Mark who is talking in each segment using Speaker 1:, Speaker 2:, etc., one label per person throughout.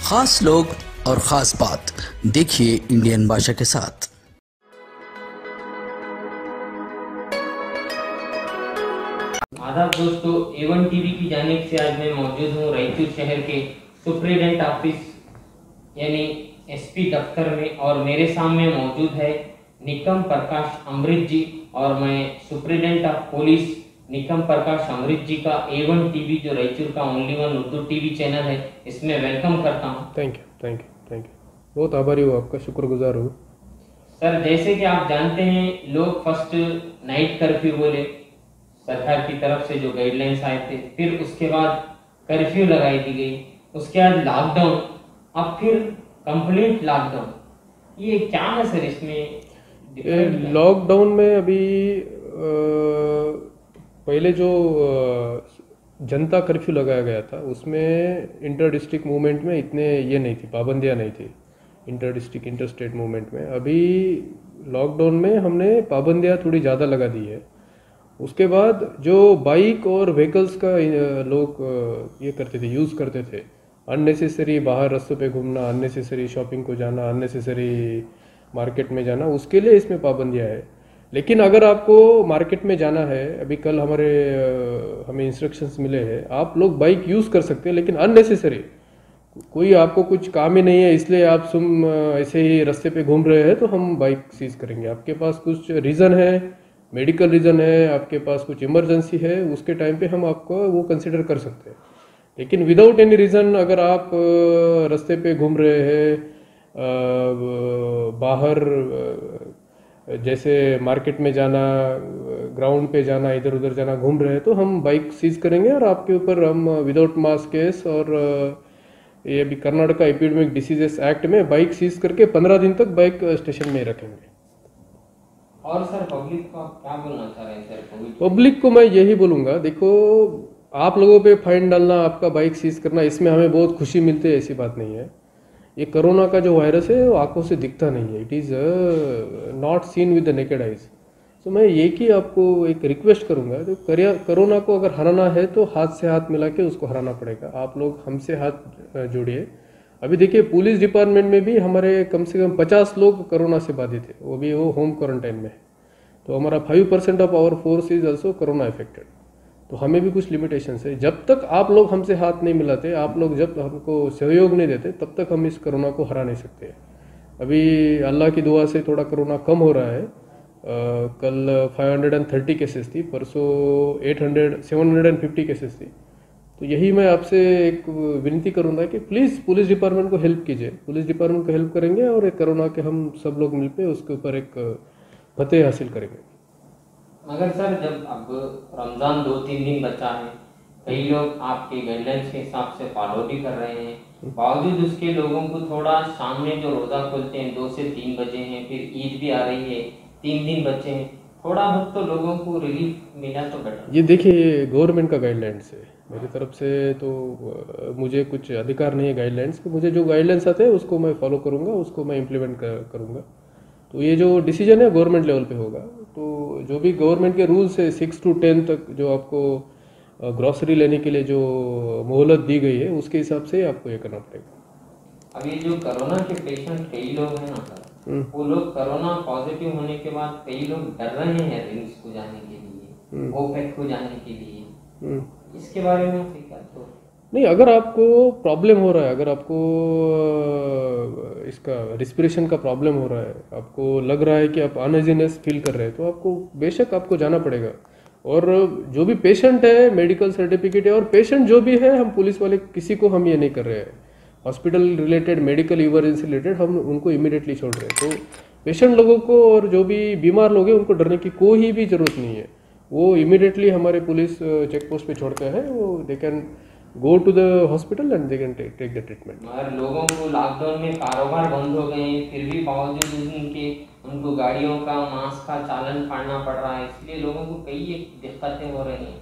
Speaker 1: खास लोग और खास बात, देखिए इंडियन भाषा के साथ।
Speaker 2: आदाब दोस्तों, A1 टीवी की जानिब से आज मैं मौजूद हूँ रायचूर शहर के सुप्रीडेंट ऑफिस यानी SP दफ्तर में, और मेरे सामने मौजूद है निकम प्रकाश अमृत जी, और मैं सुप्रीडेंट ऑफ पुलिस निकम प्रकाश अमृत जी का A1 टीवी जो रायचूर का only one Urdu TV channel है, इसमें वेलकम करता हूँ।
Speaker 3: Thank you. बहुत आभारी हूँ, आपका शुक्रगुजार हूँ।
Speaker 2: सर, जैसे कि आप जानते हैं, लोग फर्स्ट नाइट कर्फ्यू बोले, सरकार की तरफ से जो गाइडलाइंस आए थे, फिर उसके बाद कर्फ्यू लगाई दी गई, उसके बाद लॉकडाउन, अब फिर कंप्लीट लॉकडाउन। ये क्या है सर, इसमें
Speaker 3: लॉकडाउन में अभी पहले जो जनता कर्फ्यू लगाया गया था उसमें इंटर डिस्ट्रिक्ट मूवमेंट में इतने ये नहीं थी, पाबंदियाँ नहीं थी inter district inter state movement में। अभी लॉकडाउन में हमने पाबंदियाँ थोड़ी ज़्यादा लगा दी है। उसके बाद जो बाइक और व्हीकल्स का लोग ये करते थे, यूज़ करते थे, अननेसेसरी बाहर रास्तों पे घूमना, अननेसेसरी शॉपिंग को जाना, अननेसेसरी मार्केट में जाना, उसके लिए इसमें पाबंदियाँ है। लेकिन अगर आपको मार्केट में जाना है, अभी कल हमें इंस्ट्रक्शंस मिले हैं, आप लोग बाइक यूज़ कर सकते हैं, लेकिन अननेसेसरी कोई आपको कुछ काम ही नहीं है इसलिए आप ऐसे ही रास्ते पे घूम रहे हैं तो हम बाइक सीज करेंगे। आपके पास कुछ रीज़न है, मेडिकल रीज़न है, आपके पास कुछ इमरजेंसी है, उसके टाइम पे हम आपको वो कंसिडर कर सकते हैं। लेकिन विदाउट एनी रीज़न अगर आप रास्ते पे घूम रहे हैं, बाहर जैसे मार्केट में जाना, ग्राउंड पे जाना, इधर उधर जाना, घूम रहे हैं, तो हम बाइक सीज करेंगे और आपके ऊपर हम विदाउट मास्क केस, और ये अभी कर्नाटका एपिडेमिक डिसीजेस एक्ट में बाइक सीज करके 15 दिन तक बाइक स्टेशन में रखेंगे।
Speaker 2: और सर, पब्लिक को आप क्या बोलना चाह रहे हैं सर?
Speaker 3: पब्लिक को मैं यही बोलूँगा, देखो आप लोगों पे फाइन डालना, आपका बाइक सीज करना, इसमें हमें बहुत खुशी मिलती है, ऐसी बात नहीं है। ये कोरोना का जो वायरस है वो आंखों से दिखता नहीं है, it is not seen with the naked eyes. तो मैं ये कि आपको एक रिक्वेस्ट करूँगा, तो कोरोना को अगर हराना है तो हाथ से हाथ मिला के उसको हराना पड़ेगा। आप लोग हमसे हाथ जोड़िए। अभी देखिए पुलिस डिपार्टमेंट में भी हमारे कम से कम 50 लोग कोरोना से बाधित है, वो भी वो होम क्वारंटाइन में है। तो हमारा 5% of our force is also corona affected. तो हमें भी कुछ लिमिटेशंस है। जब तक आप लोग हमसे हाथ नहीं मिलाते, आप लोग जब हमको सहयोग नहीं देते, तब तक हम इस कोरोना को हरा नहीं सकते। अभी अल्लाह की दुआ से थोड़ा कोरोना कम हो रहा है। कल 530 केसेस थी, परसों 750 केसेस थी। तो यही मैं आपसे एक विनती करूँगा कि प्लीज़ पुलिस डिपार्टमेंट को हेल्प कीजिए। पुलिस डिपार्टमेंट को हेल्प करेंगे और एक कोरोना के हम सब लोग मिलकर उसके ऊपर एक फतेह हासिल करेंगे।
Speaker 2: मगर सर, जब अब रमज़ान 2-3 दिन बचा है, कई लोग आपके गाइडलाइंस के हिसाब से फॉलो भी कर रहे हैं, बावजूद उसके लोगों को थोड़ा शाम में जो रोज़ा खोलते हैं 2 से 3 बजे हैं, फिर ईद भी आ रही है, 3 दिन बचे हैं, थोड़ा बहुत तो लोगों को रिलीफ मिला तो बेटर।
Speaker 3: ये देखिए गवर्नमेंट का गाइडलाइंस है, मेरी तरफ से तो मुझे कुछ अधिकार नहीं है गाइडलाइंस के। मुझे जो गाइडलाइंस आते हैं उसको मैं फॉलो करूँगा, उसको मैं इम्प्लीमेंट करूँगा। तो ये जो डिसीजन है गवर्नमेंट लेवल पे होगा। तो जो भी गवर्नमेंट के रूल्स है 6 to 10 तक जो आपको ग्रॉसरी लेने के लिए जो मोहलत दी गई है, उसके हिसाब से आपको ये करना पड़ेगा।
Speaker 2: अब ये जो कोरोना के पेशेंट कई लोग हैं ना सर, वो लोग कोरोना पॉजिटिव होने के बाद कई लोग डर रहे हैं रिम्स को जाने के लिए, ओपेक को जाने के लिए। इसके बारे में आप क्या तो
Speaker 3: नहीं, अगर आपको प्रॉब्लम हो रहा है, अगर आपको इसका रिस्पिरेशन का प्रॉब्लम हो रहा है, आपको लग रहा है कि आप अनइजीनेस फील कर रहे हैं, तो आपको बेशक आपको जाना पड़ेगा। और जो भी पेशेंट है, मेडिकल सर्टिफिकेट है, और पेशेंट जो भी है, हम पुलिस वाले किसी को हम ये नहीं कर रहे हैं। Hospital related, medical emergency related हम उनको इमीडिएटली छोड़ रहे हैं। तो पेशेंट लोगों को और जो भी बीमार लोग हैं उनको डरने की कोई भी ज़रूरत नहीं है। वो इमीडिएटली हमारे पुलिस चेक पोस्ट पे छोड़ते हैं, वो they can go to the hospital and they can take the treatment.
Speaker 2: मगर लोगों को लॉकडाउन में कारोबार बंद हो गए हैं, फिर भी बावजूद उनको गाड़ियों का, मास्क का चालन फाड़ना पड़ रहा है, इसलिए लोगों को कई दिक्कतें हो रही हैं।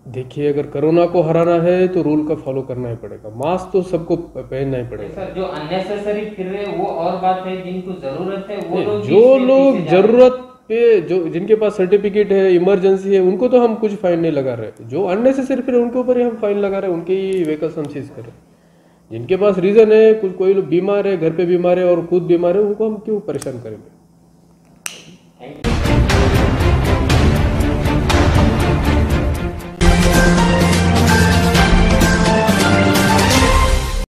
Speaker 3: देखिए, अगर कोरोना को हराना है तो रूल का फॉलो करना ही पड़ेगा। मास्क तो सबको पहनना ही पड़ेगा।
Speaker 2: सर, जो अननेसेसरी फिर रहे वो और बात है, जिनको जरूरत है वो लोग
Speaker 3: जो लोग जरूरत पे, जो जिनके पास सर्टिफिकेट है, इमरजेंसी है, उनको तो हम कुछ फाइन नहीं लगा रहे। जो अननेसेसरी फिर उनके ऊपर ही हम फाइन लगा रहे हैं, उनके ही व्हीकल्स हम सीज कर रहे हैं। जिनके पास रीज़न है, कुछ कोई लोग बीमार है, घर पे बीमार है और खुद बीमार है, उनको हम क्यों परेशान करेंगे।
Speaker 2: Thank you.